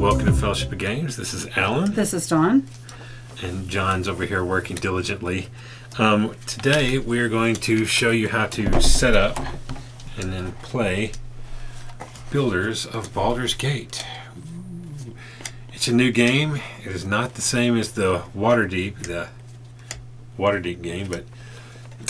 welcome to Fellowship of Games. This is Alan. This is Dawn. And John's over here working diligently. Today we're going to show you how to set up and then play Builders of Baldur's Gate. It's a new game. It is not the same as the Waterdeep game, but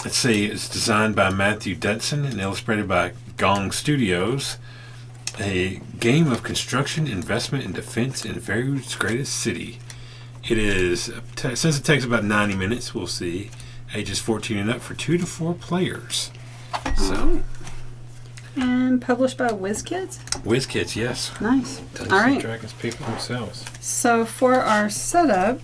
let's see, it's designed by Matthew Dunstan and illustrated by Gong Studios. A game of construction, investment, and defense in Faerû's greatest city. It is, says it takes about 90 minutes, we'll see. Ages 14 and up for 2 to 4 players. So, and published by WizKids? WizKids, yes. Nice. Dungeons All right. and Dragons people themselves. So for our setup,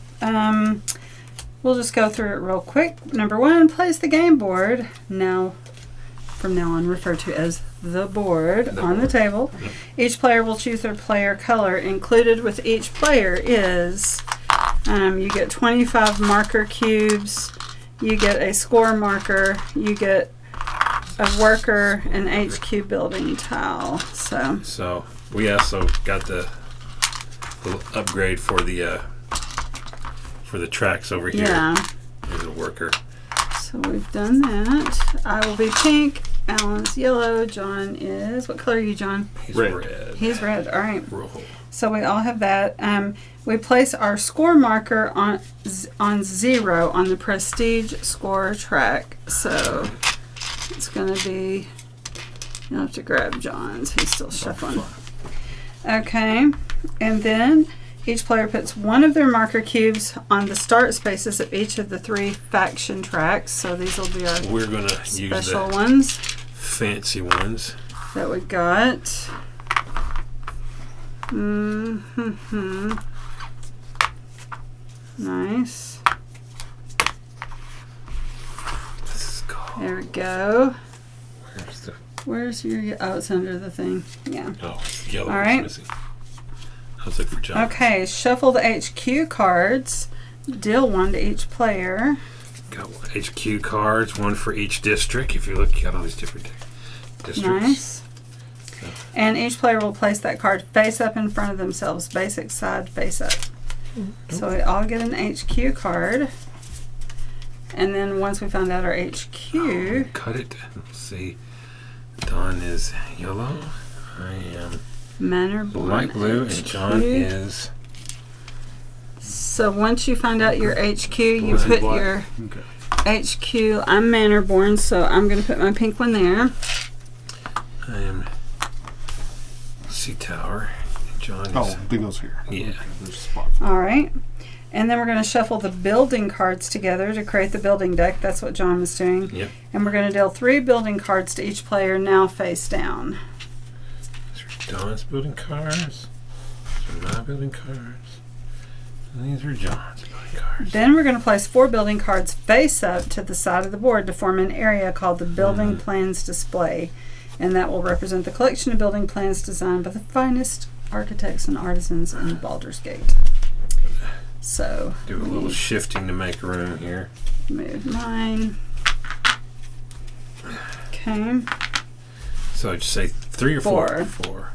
we'll just go through it real quick. Number 1, place the game board. From now on, referred to as the board the table. Yep. Each player will choose their player color. Included with each player is you get 25 marker cubes, you get a score marker, you get a worker, an HQ building tile. So we also got the little upgrade for the tracks over here. Yeah. There's a worker. So we've done that. I will be pink. Alan's yellow. John is... What color are you, John? He's red. He's red. All right. Roll. So we all have that. We place our score marker on 0 on the prestige score track. So it's going to be... You'll have to grab John's. He's still shuffling. Okay. And then... Each player puts one of their marker cubes on the start spaces of each of the 3 faction tracks. So these will be our We're going to use special the ones. Fancy ones. That we got. Nice. This is cool. There we go. Where's your... Oh, it's under the thing. Yeah. Oh, it's yellow. All right. Missing. I'll look for John. Okay, shuffle the HQ cards. Deal 1 to each player. Got HQ cards, 1 for each district. If you look, you got all these different districts. Nice. So. And each player will place that card face up in front of themselves. Basic side face up. So we all get an HQ card. And then once we find out our HQ... cut it. Let's see. Dawn is yellow. I am... Manor-born light blue, HQ. and John is... So once you find out your HQ, you put your HQ. I'm Manor-born, so I'm going to put my pink one there. I am Sea Tower. John is... Oh, it goes here. Yeah. All right. And then we're going to shuffle the building cards together to create the building deck. That's what John was doing. Yep. And we're going to deal 3 building cards to each player, now face down. Dawn's building cards. These are my building cards. And these are John's building cards. Then we're going to place 4 building cards face up to the side of the board to form an area called the Building Plans Display. And that will represent the collection of building plans designed by the finest architects and artisans in Baldur's Gate. So do a little shifting to make room here. Move mine. Okay. So I'd say 3 or 4? 4.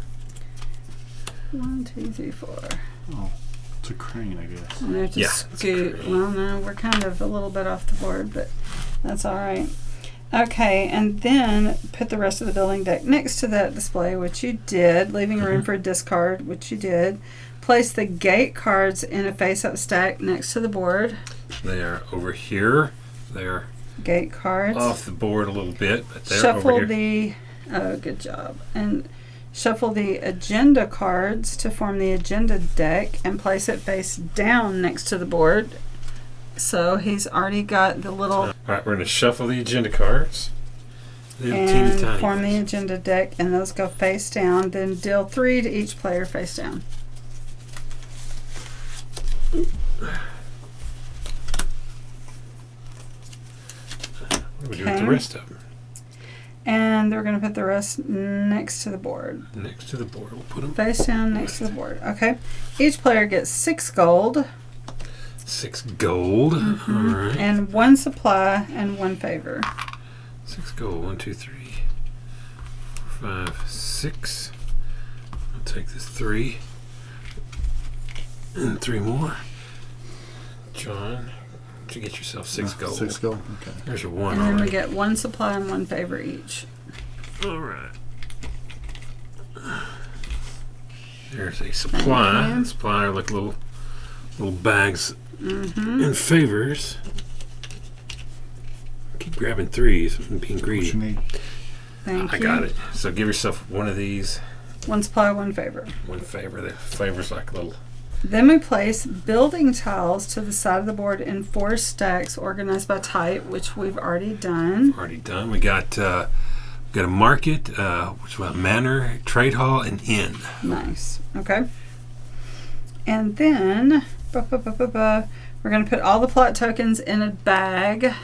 1, 2, 3, 4. Oh, it's a crane, I guess. And they're to scoot. Well, no, we're kind of a little bit off the board, but that's all right. Okay, and then put the rest of the building deck next to that display, which you did, leaving room for a discard, which you did. Place the gate cards in a face-up stack next to the board. They are over here. They are gate cards off the board a little bit, but they're shuffle over here. Oh, good job. And shuffle the agenda cards to form the agenda deck and place it face down next to the board. So he's already got the little... All right, we're going to shuffle the agenda cards. And form the agenda deck, and those go face down. Then deal 3 to each player face down. What do we do with the rest of them? And we're going to put the rest next to the board. Next to the board. We'll put them face down next to the board. Okay. Each player gets 6 gold. 6 gold. All right. And 1 supply and 1 favor. 6 gold. 1, 2, 3, 4, 5, 6. I'll take this 3. And 3 more. John, did you get yourself 6 gold? 6 gold. Okay. There's your 1 And then we already. get 1 supply and 1 favor each. All right. There's a supply. Thank you. Supply are like little bags and favors. Keep grabbing 3s and being What greedy. you need? Thank you. I got it. So give yourself one of these. 1 supply, 1 favor. 1 favor. The favor's like a little. Then we place building tiles to the side of the board in 4 stacks organized by type, which we've already done. Already done. We got a market, which is a manor, trade hall, and inn. Nice. Okay. And then we're going to put all the plot tokens in a bag.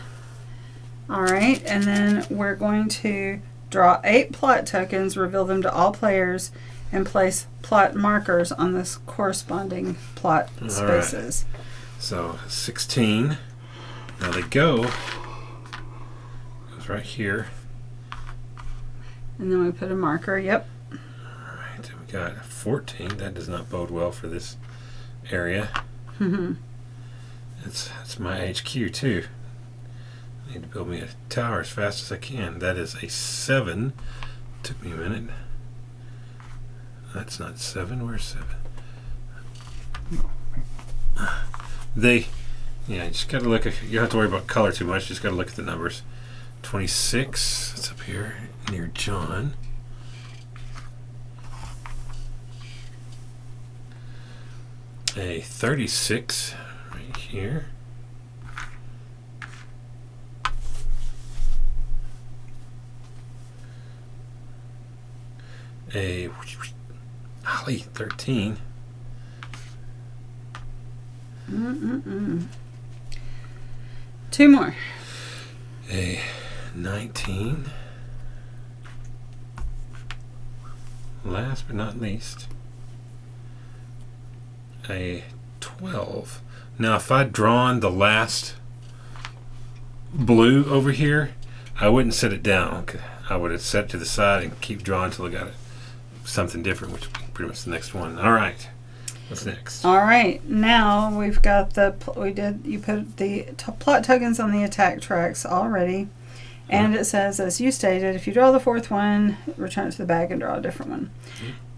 All right. And then we're going to draw 8 plot tokens, reveal them to all players, and place plot markers on the corresponding plot spaces. Right. So 16. Now they go. Goes right here. And then we put a marker. Yep. All right. We got 14. That does not bode well for this area. That's my HQ too. I need to build me a tower as fast as I can. That is a 7. Took me a minute. That's not 7. Where's 7? You just got to look at. You don't have to worry about color too much. Just got to look at the numbers. 26. That's up here near John. A 36 right here. A Holly 13. 2 more. A 19. Last but not least, a 12. Now, if I'd drawn the last blue over here, I wouldn't set it down. I would have set it to the side and keep drawing until I got something different, which would be pretty much the next one. All right. What's next? All right. Now we've got you put the plot tokens on the attack tracks already. And it says, as you stated, if you draw the 4th one, return it to the bag and draw a different one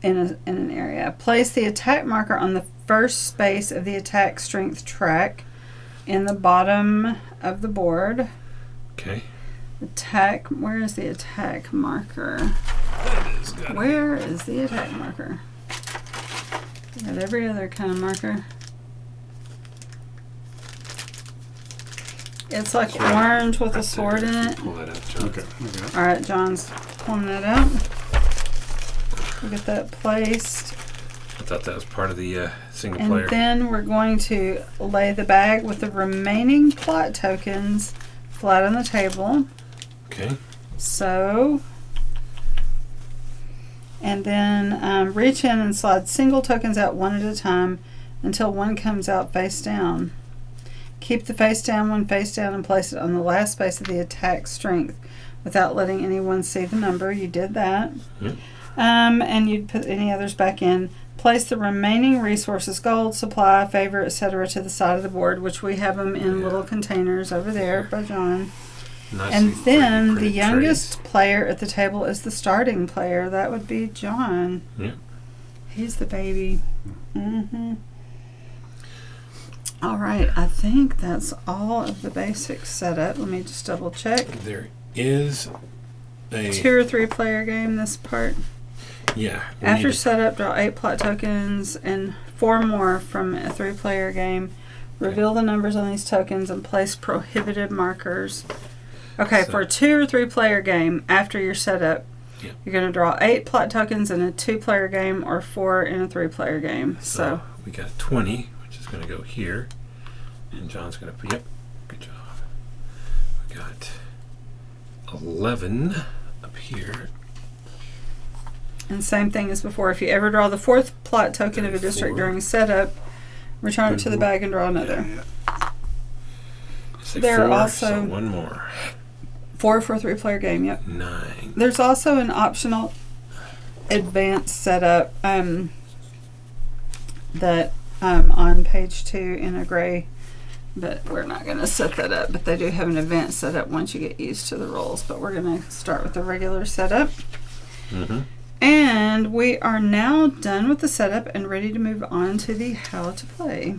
in an area. Place the attack marker on the first space of the attack strength track in the bottom of the board. Okay. Where is the attack marker? Where is the attack marker? We got every other kind of marker. It's like orange with a sword in it. Pull that out, John. Okay. All right, John's pulling that out. We'll get that placed. I thought that was part of the single And player. then we're going to lay the bag with the remaining plot tokens flat on the table. Okay. So, and then reach in and slide single tokens out one at a time until one comes out face down. Keep the face down one face down and place it on the last space of the attack strength without letting anyone see the number. You did that. Yep. And you'd put any others back in. Place the remaining resources, gold, supply, favor, etc. to the side of the board, which we have them in little containers over there by John. Nicely And then 3D the printed youngest player at the table is the starting player. That would be John. Yep. He's the baby. All right, I think that's all of the basic setup. Let me just double check. There is a 2 or 3 player game, this part. yeah. we After need to- setup, draw 8 plot tokens and 4 more from a 3 player game. Reveal the numbers on these tokens and place prohibited markers. Okay, So- for a 2 or 3 player game, after your setup, Yep. you're going to draw 8 plot tokens in a 2 player game or 4 in a 3 player game. So we got 20, which is going to go here, and John's going to put. Yep. Good job. We got 11 up here. And same thing as before. If you ever draw the 4th plot token of a district 34. during setup, return it to the bag and draw another. Say There are 4, also- so one more. 4 for a 3 player game, yep. 9. There's also an optional advanced setup that on page 2 in a gray. But we're not going to set that up. But they do have an event set up once you get used to the rules. But we're going to start with the regular setup. Mm-hmm. And we are now done with the setup and ready to move on to the how to play.